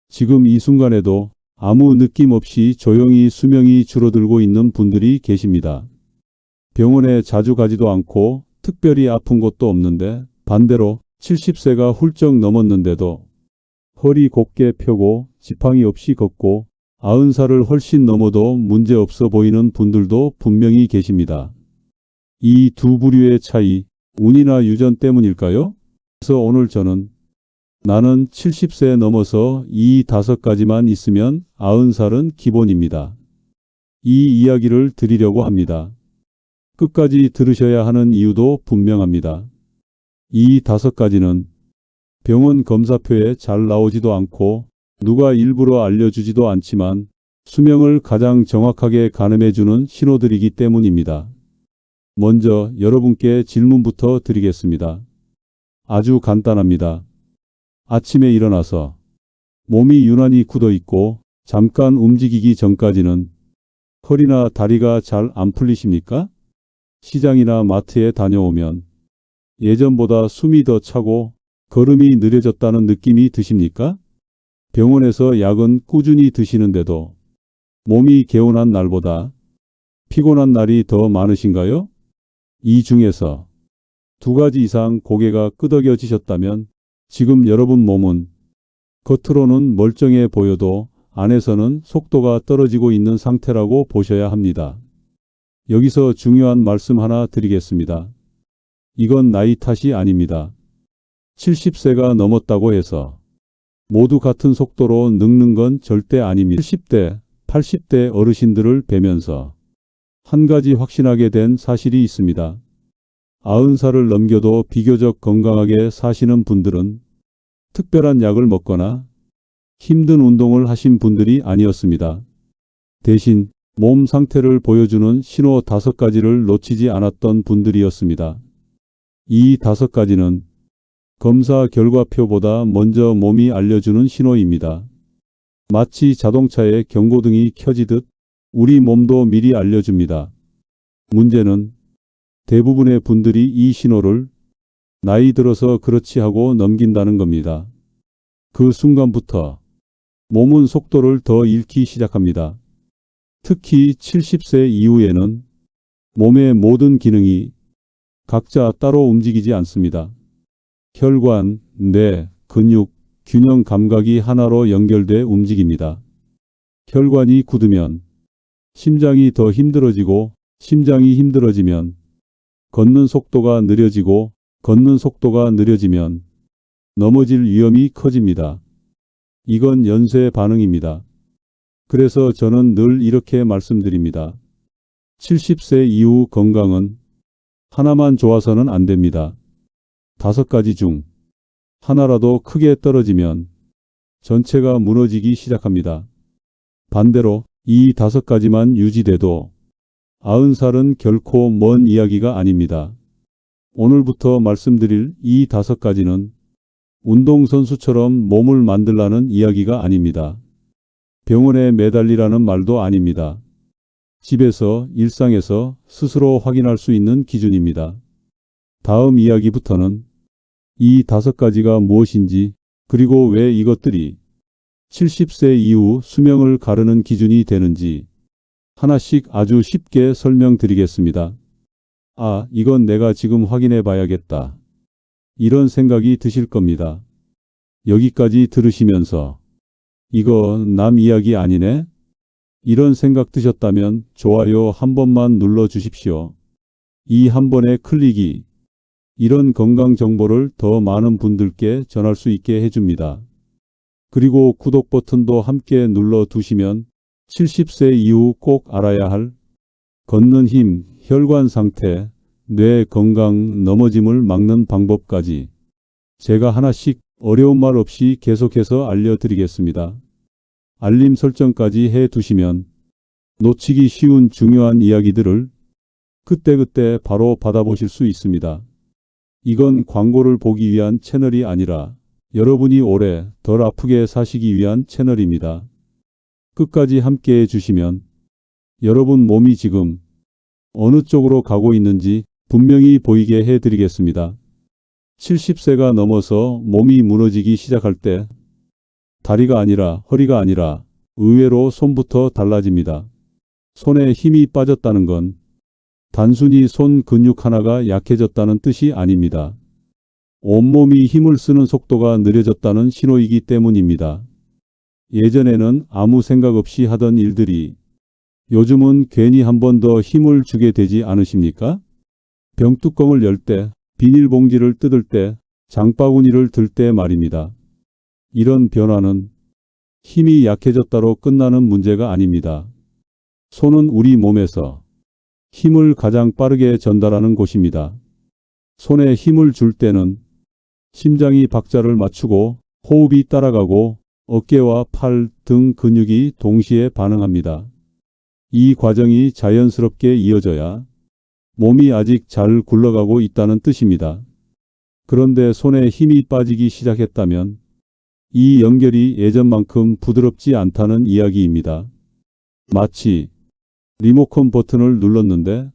지금 이 순간에도 아무 느낌 없이 조용히 수명이 줄어들고 있는 분들이 계십니다. 병원에 자주 가지도 않고 특별히 아픈 것도 없는데 반대로 70세가 훌쩍 넘었는데도 허리 곧게 펴고 지팡이 없이 걷고 90살을 훨씬 넘어도 문제없어 보이는 분들도 분명히 계십니다. 이 두 부류의 차이, 운이나 유전 때문일까요? 그래서 오늘 저는 나는 70세 넘어서 이 5가지만 있으면 90살은 기본입니다. 이 이야기를 드리려고 합니다. 끝까지 들으셔야 하는 이유도 분명합니다. 이 5가지는 병원 검사표에 잘 나오지도 않고 누가 일부러 알려주지도 않지만 수명을 가장 정확하게 가늠해주는 신호들이기 때문입니다. 먼저 여러분께 질문부터 드리겠습니다. 아주 간단합니다. 아침에 일어나서 몸이 유난히 굳어 있고 잠깐 움직이기 전까지는 허리나 다리가 잘 안 풀리십니까? 시장이나 마트에 다녀오면 예전보다 숨이 더 차고 걸음이 느려졌다는 느낌이 드십니까? 병원에서 약은 꾸준히 드시는데도 몸이 개운한 날보다 피곤한 날이 더 많으신가요? 이 중에서 2가지 이상 고개가 끄덕여지셨다면 지금 여러분 몸은 겉으로는 멀쩡해 보여도 안에서는 속도가 떨어지고 있는 상태라고 보셔야 합니다. 여기서 중요한 말씀 하나 드리겠습니다. 이건 나이 탓이 아닙니다. 70세가 넘었다고 해서 모두 같은 속도로 늙는 건 절대 아닙니다. 70대, 80대 어르신들을 뵈면서 한 가지 확신하게 된 사실이 있습니다. 90살을 넘겨도 비교적 건강하게 사시는 분들은 특별한 약을 먹거나 힘든 운동을 하신 분들이 아니었습니다. 대신 몸 상태를 보여주는 신호 5가지를 놓치지 않았던 분들이었습니다. 이 5가지는 검사 결과표보다 먼저 몸이 알려주는 신호입니다. 마치 자동차의 경고등이 켜지듯 우리 몸도 미리 알려줍니다. 문제는 대부분의 분들이 이 신호를 나이 들어서 그렇지 하고 넘긴다는 겁니다. 그 순간부터 몸은 속도를 더 잃기 시작합니다. 특히 70세 이후에는 몸의 모든 기능이 각자 따로 움직이지 않습니다. 혈관, 뇌, 근육, 균형 감각이 하나로 연결돼 움직입니다. 혈관이 굳으면 심장이 더 힘들어지고 심장이 힘들어지면 걷는 속도가 느려지고 걷는 속도가 느려지면 넘어질 위험이 커집니다. 이건 연쇄 반응입니다. 그래서 저는 늘 이렇게 말씀드립니다. 70세 이후 건강은 하나만 좋아서는 안 됩니다. 5가지 중 하나라도 크게 떨어지면 전체가 무너지기 시작합니다. 반대로 이 5가지만 유지돼도 90살은 결코 먼 이야기가 아닙니다. 오늘부터 말씀드릴 이 5가지는 운동선수처럼 몸을 만들라는 이야기가 아닙니다. 병원에 매달리라는 말도 아닙니다. 집에서, 일상에서 스스로 확인할 수 있는 기준입니다. 다음 이야기부터는 이 5가지가 무엇인지 그리고 왜 이것들이 70세 이후 수명을 가르는 기준이 되는지 하나씩 아주 쉽게 설명드리겠습니다. 아, 이건 내가 지금 확인해 봐야겠다. 이런 생각이 드실 겁니다. 여기까지 들으시면서 이거 남 이야기 아니네? 이런 생각 드셨다면 좋아요 한 번만 눌러 주십시오. 이 한 번의 클릭이 이런 건강 정보를 더 많은 분들께 전할 수 있게 해줍니다. 그리고 구독 버튼도 함께 눌러 두시면 70세 이후 꼭 알아야 할 걷는 힘, 혈관 상태, 뇌 건강, 넘어짐을 막는 방법까지 제가 하나씩 어려운 말 없이 계속해서 알려드리겠습니다. 알림 설정까지 해 두시면 놓치기 쉬운 중요한 이야기들을 그때그때 바로 받아보실 수 있습니다. 이건 광고를 보기 위한 채널이 아니라 여러분이 오래 덜 아프게 사시기 위한 채널입니다. 끝까지 함께 해주시면 여러분 몸이 지금 어느 쪽으로 가고 있는지 분명히 보이게 해드리겠습니다. 70세가 넘어서 몸이 무너지기 시작할 때 다리가 아니라 허리가 아니라 의외로 손부터 달라집니다. 손에 힘이 빠졌다는 건 단순히 손 근육 하나가 약해졌다는 뜻이 아닙니다. 온몸이 힘을 쓰는 속도가 느려졌다는 신호이기 때문입니다. 예전에는 아무 생각 없이 하던 일들이 요즘은 괜히 한 번 더 힘을 주게 되지 않으십니까? 병뚜껑을 열 때, 비닐봉지를 뜯을 때, 장바구니를 들 때 말입니다. 이런 변화는 힘이 약해졌다로 끝나는 문제가 아닙니다. 손은 우리 몸에서 힘을 가장 빠르게 전달하는 곳입니다. 손에 힘을 줄 때는 심장이 박자를 맞추고 호흡이 따라가고 어깨와 팔, 등 근육이 동시에 반응합니다. 이 과정이 자연스럽게 이어져야 몸이 아직 잘 굴러가고 있다는 뜻입니다. 그런데 손에 힘이 빠지기 시작했다면 이 연결이 예전만큼 부드럽지 않다는 이야기입니다. 마치 리모컨 버튼을 눌렀는데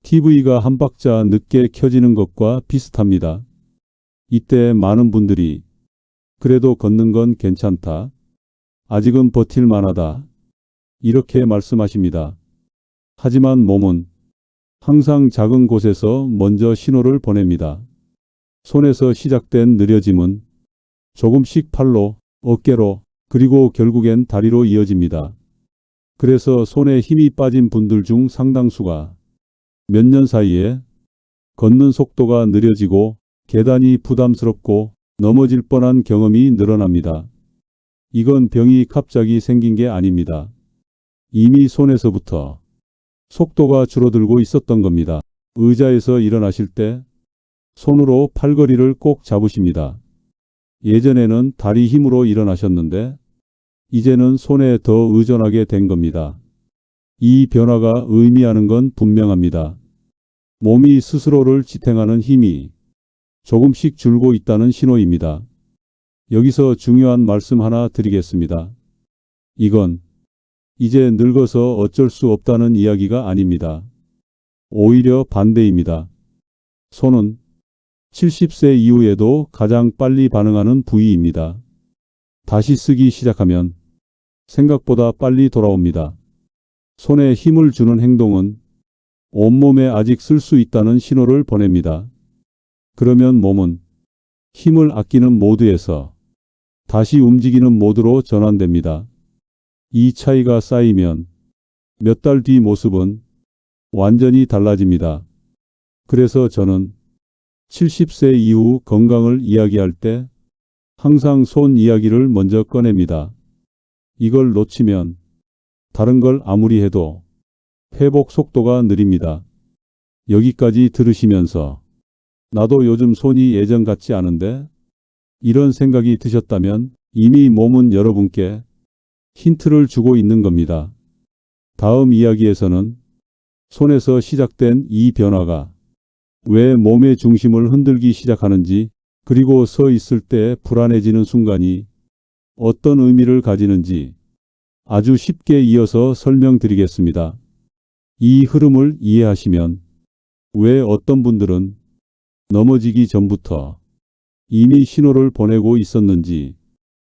TV가 한 박자 늦게 켜지는 것과 비슷합니다. 이때 많은 분들이 그래도 걷는 건 괜찮다. 아직은 버틸 만하다. 이렇게 말씀하십니다. 하지만 몸은 항상 작은 곳에서 먼저 신호를 보냅니다. 손에서 시작된 느려짐은 조금씩 팔로, 어깨로, 그리고 결국엔 다리로 이어집니다. 그래서 손에 힘이 빠진 분들 중 상당수가 몇 년 사이에 걷는 속도가 느려지고 계단이 부담스럽고 넘어질 뻔한 경험이 늘어납니다. 이건 병이 갑자기 생긴 게 아닙니다. 이미 손에서부터 속도가 줄어들고 있었던 겁니다. 의자에서 일어나실 때 손으로 팔걸이를 꼭 잡으십니다. 예전에는 다리 힘으로 일어나셨는데 이제는 손에 더 의존하게 된 겁니다. 이 변화가 의미하는 건 분명합니다. 몸이 스스로를 지탱하는 힘이 조금씩 줄고 있다는 신호입니다. 여기서 중요한 말씀 하나 드리겠습니다. 이건 이제 늙어서 어쩔 수 없다는 이야기가 아닙니다. 오히려 반대입니다. 손은 70세 이후에도 가장 빨리 반응하는 부위입니다. 다시 쓰기 시작하면 생각보다 빨리 돌아옵니다. 손에 힘을 주는 행동은 온몸에 아직 쓸 수 있다는 신호를 보냅니다. 그러면 몸은 힘을 아끼는 모드에서 다시 움직이는 모드로 전환됩니다. 이 차이가 쌓이면 몇 달 뒤 모습은 완전히 달라집니다. 그래서 저는 70세 이후 건강을 이야기할 때 항상 손 이야기를 먼저 꺼냅니다. 이걸 놓치면 다른 걸 아무리 해도 회복 속도가 느립니다. 여기까지 들으시면서 나도 요즘 손이 예전 같지 않은데 이런 생각이 드셨다면 이미 몸은 여러분께 힌트를 주고 있는 겁니다. 다음 이야기에서는 손에서 시작된 이 변화가 왜 몸의 중심을 흔들기 시작하는지, 그리고 서 있을 때 불안해지는 순간이 어떤 의미를 가지는지 아주 쉽게 이어서 설명드리겠습니다. 이 흐름을 이해하시면 왜 어떤 분들은 넘어지기 전부터 이미 신호를 보내고 있었는지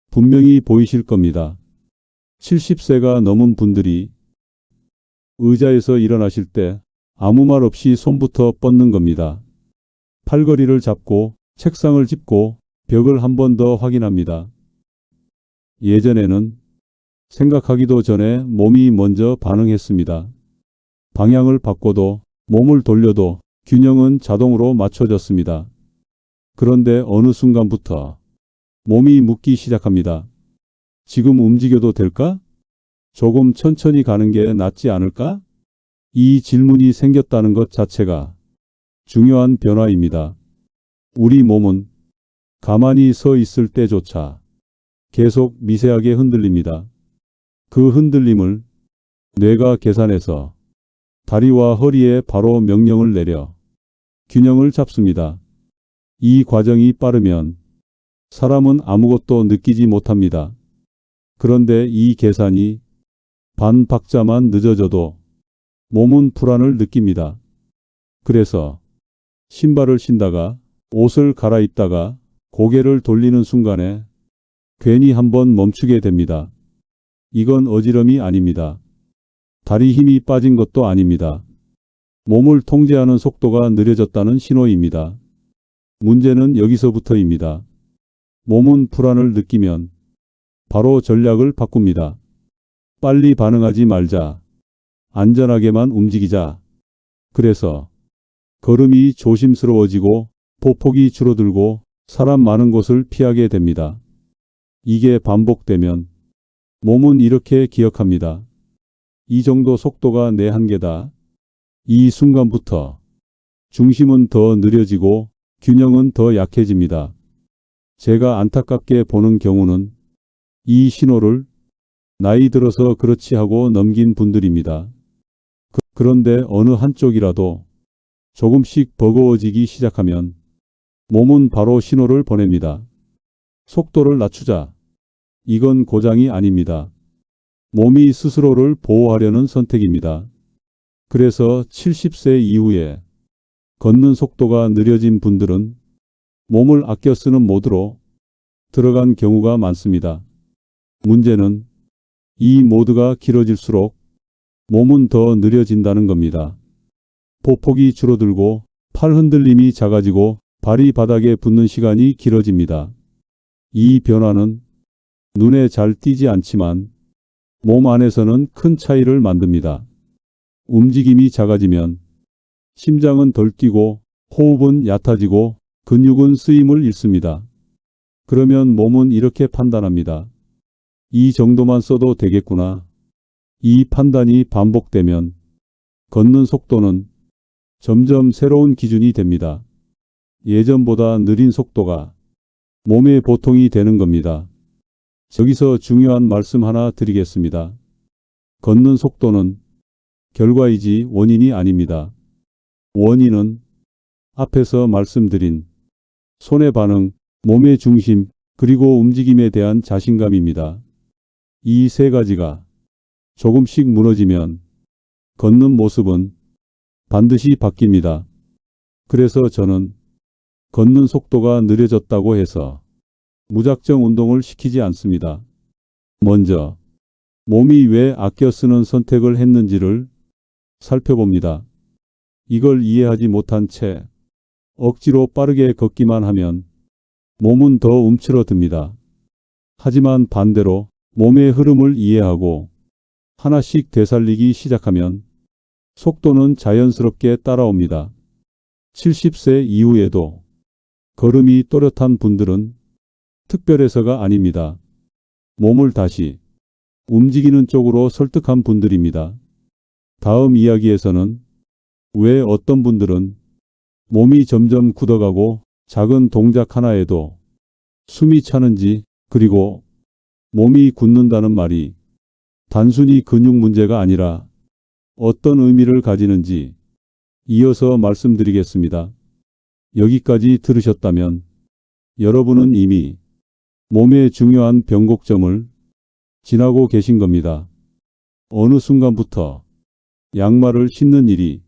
분명히 보이실 겁니다. 70세가 넘은 분들이 의자에서 일어나실 때 아무 말 없이 손부터 뻗는 겁니다. 팔걸이를 잡고 책상을 짚고 벽을 한 번 더 확인합니다. 예전에는 생각하기도 전에 몸이 먼저 반응했습니다. 방향을 바꿔도 몸을 돌려도 균형은 자동으로 맞춰졌습니다. 그런데 어느 순간부터 몸이 묻기 시작합니다. 지금 움직여도 될까? 조금 천천히 가는 게 낫지 않을까? 이 질문이 생겼다는 것 자체가 중요한 변화입니다. 우리 몸은 가만히 서 있을 때조차 계속 미세하게 흔들립니다. 그 흔들림을 뇌가 계산해서 다리와 허리에 바로 명령을 내려 균형을 잡습니다. 이 과정이 빠르면 사람은 아무것도 느끼지 못합니다. 그런데 이 계산이 반 박자만 늦어져도 몸은 불안을 느낍니다. 그래서 신발을 신다가 옷을 갈아입다가 고개를 돌리는 순간에 괜히 한번 멈추게 됩니다. 이건 어지럼이 아닙니다. 다리 힘이 빠진 것도 아닙니다. 몸을 통제하는 속도가 느려졌다는 신호입니다. 문제는 여기서부터입니다. 몸은 불안을 느끼면 바로 전략을 바꿉니다. 빨리 반응하지 말자. 안전하게만 움직이자. 그래서 걸음이 조심스러워지고 보폭이 줄어들고 사람 많은 곳을 피하게 됩니다. 이게 반복되면 몸은 이렇게 기억합니다. 이 정도 속도가 내 한계다. 이 순간부터 중심은 더 느려지고 균형은 더 약해집니다. 제가 안타깝게 보는 경우는 이 신호를 나이 들어서 그렇지 하고 넘긴 분들입니다. 그런데 어느 한쪽이라도 조금씩 버거워지기 시작하면 몸은 바로 신호를 보냅니다. 속도를 낮추자. 이건 고장이 아닙니다. 몸이 스스로를 보호하려는 선택입니다. 그래서 70세 이후에 걷는 속도가 느려진 분들은 몸을 아껴 쓰는 모드로 들어간 경우가 많습니다. 문제는 이 모드가 길어질수록 몸은 더 느려진다는 겁니다. 보폭이 줄어들고 팔 흔들림이 작아지고 발이 바닥에 붙는 시간이 길어집니다. 이 변화는 눈에 잘 띄지 않지만 몸 안에서는 큰 차이를 만듭니다. 움직임이 작아지면 심장은 덜 뛰고 호흡은 얕아지고 근육은 쓰임을 잃습니다. 그러면 몸은 이렇게 판단합니다. 이 정도만 써도 되겠구나. 이 판단이 반복되면 걷는 속도는 점점 새로운 기준이 됩니다. 예전보다 느린 속도가 몸의 보통이 되는 겁니다. 여기서 중요한 말씀 하나 드리겠습니다. 걷는 속도는 결과이지 원인이 아닙니다. 원인은 앞에서 말씀드린 손의 반응, 몸의 중심, 그리고 움직임에 대한 자신감입니다. 이 세 가지가 조금씩 무너지면 걷는 모습은 반드시 바뀝니다. 그래서 저는 걷는 속도가 느려졌다고 해서 무작정 운동을 시키지 않습니다. 먼저 몸이 왜 아껴 쓰는 선택을 했는지를 살펴봅니다. 이걸 이해하지 못한 채 억지로 빠르게 걷기만 하면 몸은 더 움츠러듭니다. 하지만 반대로 몸의 흐름을 이해하고 하나씩 되살리기 시작하면 속도는 자연스럽게 따라옵니다. 70세 이후에도 걸음이 또렷한 분들은 특별해서가 아닙니다. 몸을 다시 움직이는 쪽으로 설득한 분들입니다. 다음 이야기에서는 왜 어떤 분들은 몸이 점점 굳어가고 작은 동작 하나에도 숨이 차는지, 그리고 몸이 굳는다는 말이 단순히 근육 문제가 아니라 어떤 의미를 가지는지 이어서 말씀드리겠습니다. 여기까지 들으셨다면 여러분은 이미 몸의 중요한 변곡점을 지나고 계신 겁니다. 어느 순간부터 양말을 신는 일이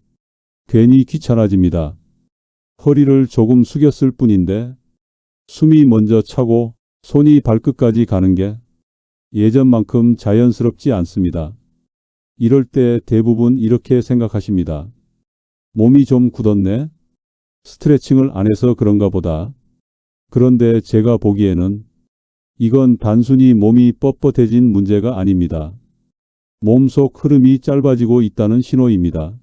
괜히 귀찮아집니다. 허리를 조금 숙였을 뿐인데 숨이 먼저 차고 손이 발끝까지 가는 게 예전만큼 자연스럽지 않습니다. 이럴 때 대부분 이렇게 생각하십니다. 몸이 좀 굳었네? 스트레칭을 안 해서 그런가 보다. 그런데 제가 보기에는 이건 단순히 몸이 뻣뻣해진 문제가 아닙니다. 몸속 흐름이 짧아지고 있다는 신호입니다.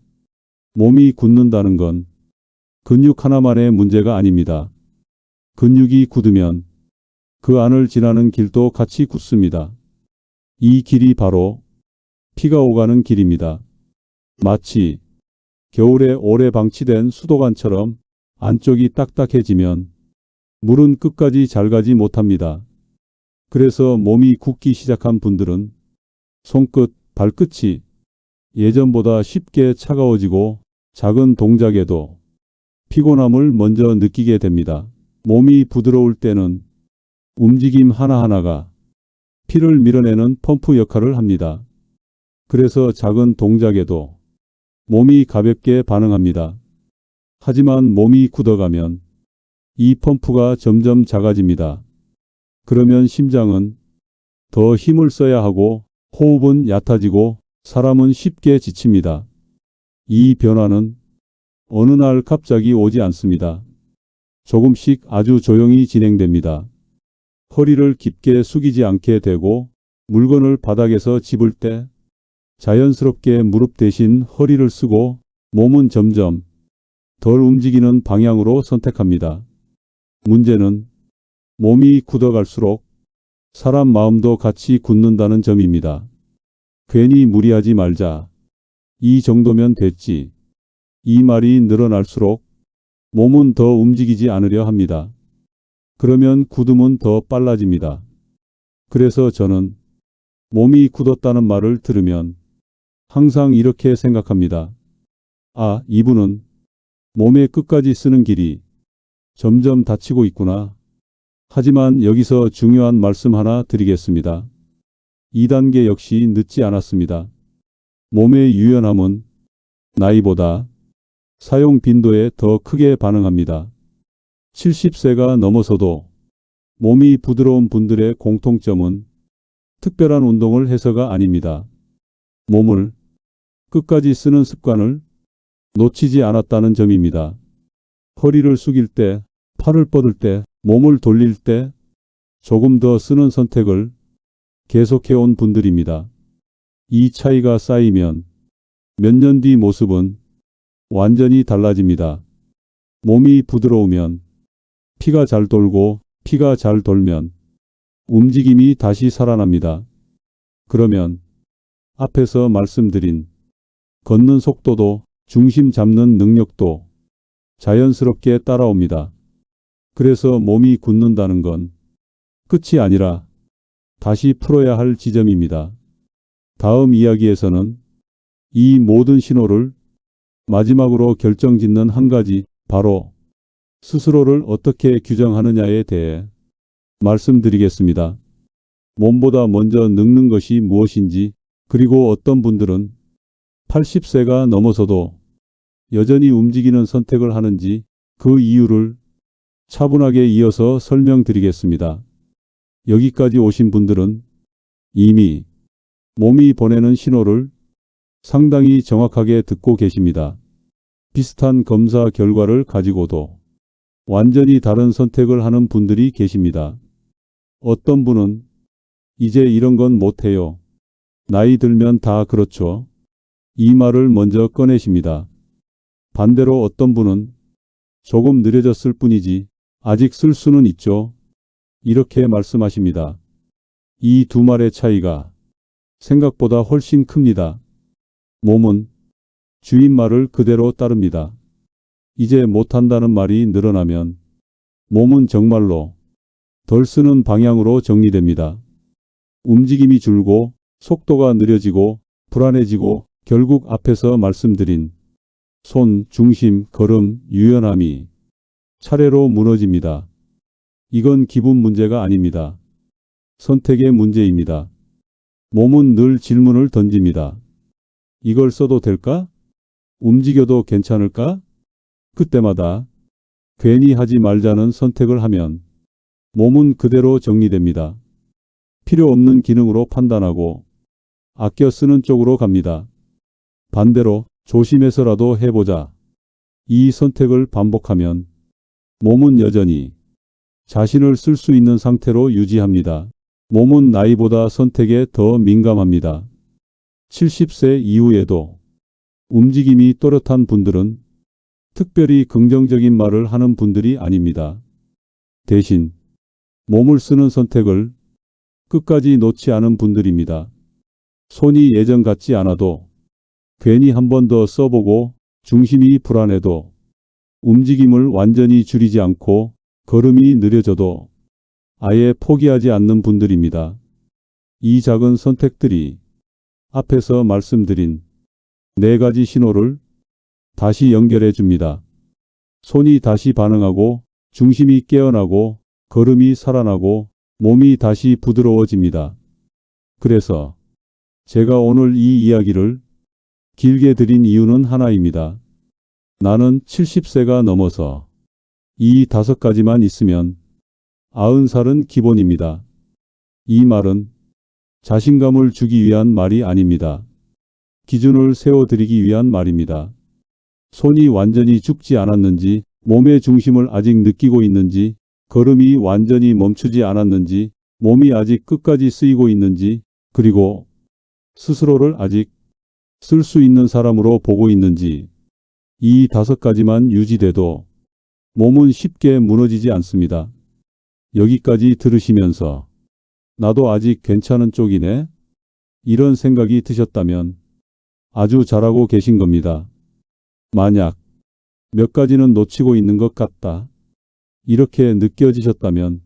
몸이 굳는다는 건 근육 하나만의 문제가 아닙니다. 근육이 굳으면 그 안을 지나는 길도 같이 굳습니다. 이 길이 바로 피가 오가는 길입니다. 마치 겨울에 오래 방치된 수도관처럼 안쪽이 딱딱해지면 물은 끝까지 잘 가지 못합니다. 그래서 몸이 굳기 시작한 분들은 손끝, 발끝이 예전보다 쉽게 차가워지고 작은 동작에도 피곤함을 먼저 느끼게 됩니다. 몸이 부드러울 때는 움직임 하나하나가 피를 밀어내는 펌프 역할을 합니다. 그래서 작은 동작에도 몸이 가볍게 반응합니다. 하지만 몸이 굳어가면 이 펌프가 점점 작아집니다. 그러면 심장은 더 힘을 써야 하고 호흡은 얕아지고 사람은 쉽게 지칩니다. 이 변화는 어느 날 갑자기 오지 않습니다. 조금씩 아주 조용히 진행됩니다. 허리를 깊게 숙이지 않게 되고 물건을 바닥에서 집을 때 자연스럽게 무릎 대신 허리를 쓰고 몸은 점점 덜 움직이는 방향으로 선택합니다. 문제는 몸이 굳어갈수록 사람 마음도 같이 굳는다는 점입니다. 괜히 무리하지 말자. 이 정도면 됐지. 이 말이 늘어날수록 몸은 더 움직이지 않으려 합니다. 그러면 굳음은 더 빨라집니다. 그래서 저는 몸이 굳었다는 말을 들으면 항상 이렇게 생각합니다. 아, 이분은 몸의 끝까지 쓰는 길이 점점 닫히고 있구나. 하지만 여기서 중요한 말씀 하나 드리겠습니다. 2단계 역시 늦지 않았습니다. 몸의 유연함은 나이보다 사용 빈도에 더 크게 반응합니다. 70세가 넘어서도 몸이 부드러운 분들의 공통점은 특별한 운동을 해서가 아닙니다. 몸을 끝까지 쓰는 습관을 놓치지 않았다는 점입니다. 허리를 숙일 때, 팔을 뻗을 때, 몸을 돌릴 때 조금 더 쓰는 선택을 계속해온 분들입니다. 이 차이가 쌓이면 몇 년 뒤 모습은 완전히 달라집니다. 몸이 부드러우면 피가 잘 돌고 피가 잘 돌면 움직임이 다시 살아납니다. 그러면 앞에서 말씀드린 걷는 속도도 중심 잡는 능력도 자연스럽게 따라옵니다. 그래서 몸이 굳는다는 건 끝이 아니라 다시 풀어야 할 지점입니다. 다음 이야기에서는 이 모든 신호를 마지막으로 결정짓는 한 가지, 바로 스스로를 어떻게 규정하느냐에 대해 말씀드리겠습니다. 몸보다 먼저 늙는 것이 무엇인지, 그리고 어떤 분들은 80세가 넘어서도 여전히 움직이는 선택을 하는지 그 이유를 차분하게 이어서 설명드리겠습니다. 여기까지 오신 분들은 이미 몸이 보내는 신호를 상당히 정확하게 듣고 계십니다. 비슷한 검사 결과를 가지고도 완전히 다른 선택을 하는 분들이 계십니다. 어떤 분은 이제 이런 건 못해요. 나이 들면 다 그렇죠. 이 말을 먼저 꺼내십니다. 반대로 어떤 분은 조금 느려졌을 뿐이지 아직 쓸 수는 있죠. 이렇게 말씀하십니다. 이 두 말의 차이가 생각보다 훨씬 큽니다. 몸은 주인 말을 그대로 따릅니다. 이제 못한다는 말이 늘어나면 몸은 정말로 덜 쓰는 방향으로 정리됩니다. 움직임이 줄고 속도가 느려지고 불안해지고 결국 앞에서 말씀드린 손, 중심, 걸음, 유연함이 차례로 무너집니다. 이건 기분 문제가 아닙니다. 선택의 문제입니다. 몸은 늘 질문을 던집니다. 이걸 써도 될까? 움직여도 괜찮을까? 그때마다 괜히 하지 말자는 선택을 하면 몸은 그대로 정리됩니다. 필요 없는 기능으로 판단하고 아껴 쓰는 쪽으로 갑니다. 반대로 조심해서라도 해보자. 이 선택을 반복하면 몸은 여전히 자신을 쓸 수 있는 상태로 유지합니다. 몸은 나이보다 선택에 더 민감합니다. 70세 이후에도 움직임이 또렷한 분들은 특별히 긍정적인 말을 하는 분들이 아닙니다. 대신 몸을 쓰는 선택을 끝까지 놓지 않은 분들입니다. 손이 예전 같지 않아도 괜히 한 번 더 써보고 중심이 불안해도 움직임을 완전히 줄이지 않고 걸음이 느려져도 아예 포기하지 않는 분들입니다. 이 작은 선택들이 앞에서 말씀드린 네 가지 신호를 다시 연결해 줍니다. 손이 다시 반응하고 중심이 깨어나고 걸음이 살아나고 몸이 다시 부드러워집니다. 그래서 제가 오늘 이 이야기를 길게 드린 이유는 하나입니다. 나는 70세가 넘어서 이 5가지만 있으면 90살은 기본입니다. 이 말은 자신감을 주기 위한 말이 아닙니다. 기준을 세워드리기 위한 말입니다. 손이 완전히 죽지 않았는지, 몸의 중심을 아직 느끼고 있는지, 걸음이 완전히 멈추지 않았는지, 몸이 아직 끝까지 쓰이고 있는지, 그리고 스스로를 아직 쓸 수 있는 사람으로 보고 있는지, 이 5가지만 유지돼도 몸은 쉽게 무너지지 않습니다. 여기까지 들으시면서 나도 아직 괜찮은 쪽이네? 이런 생각이 드셨다면 아주 잘하고 계신 겁니다. 만약 몇 가지는 놓치고 있는 것 같다. 이렇게 느껴지셨다면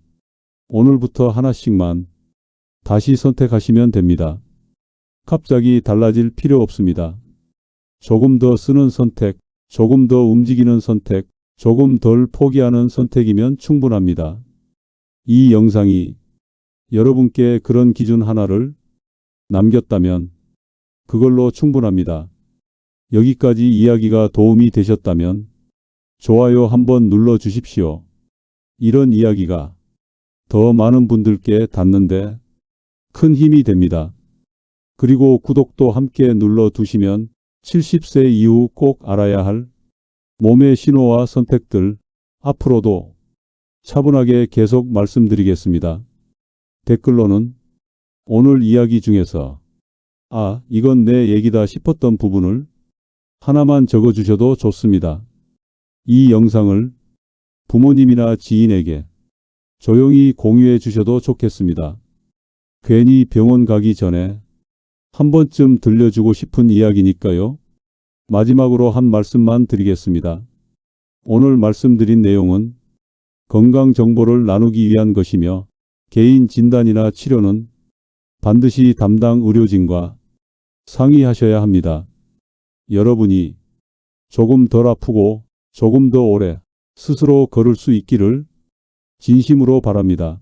오늘부터 하나씩만 다시 선택하시면 됩니다. 갑자기 달라질 필요 없습니다. 조금 더 쓰는 선택, 조금 더 움직이는 선택, 조금 덜 포기하는 선택이면 충분합니다. 이 영상이 여러분께 그런 기준 하나를 남겼다면 그걸로 충분합니다. 여기까지 이야기가 도움이 되셨다면 좋아요 한번 눌러 주십시오. 이런 이야기가 더 많은 분들께 닿는데 큰 힘이 됩니다. 그리고 구독도 함께 눌러 두시면 70세 이후 꼭 알아야 할 몸의 신호와 선택들 앞으로도 차분하게 계속 말씀드리겠습니다. 댓글로는 오늘 이야기 중에서 이건 내 얘기다 싶었던 부분을 하나만 적어주셔도 좋습니다. 이 영상을 부모님이나 지인에게 조용히 공유해 주셔도 좋겠습니다. 괜히 병원 가기 전에 한 번쯤 들려주고 싶은 이야기니까요. 마지막으로 한 말씀만 드리겠습니다. 오늘 말씀드린 내용은 건강 정보를 나누기 위한 것이며 개인 진단이나 치료는 반드시 담당 의료진과 상의하셔야 합니다. 여러분이 조금 덜 아프고 조금 더 오래 스스로 걸을 수 있기를 진심으로 바랍니다.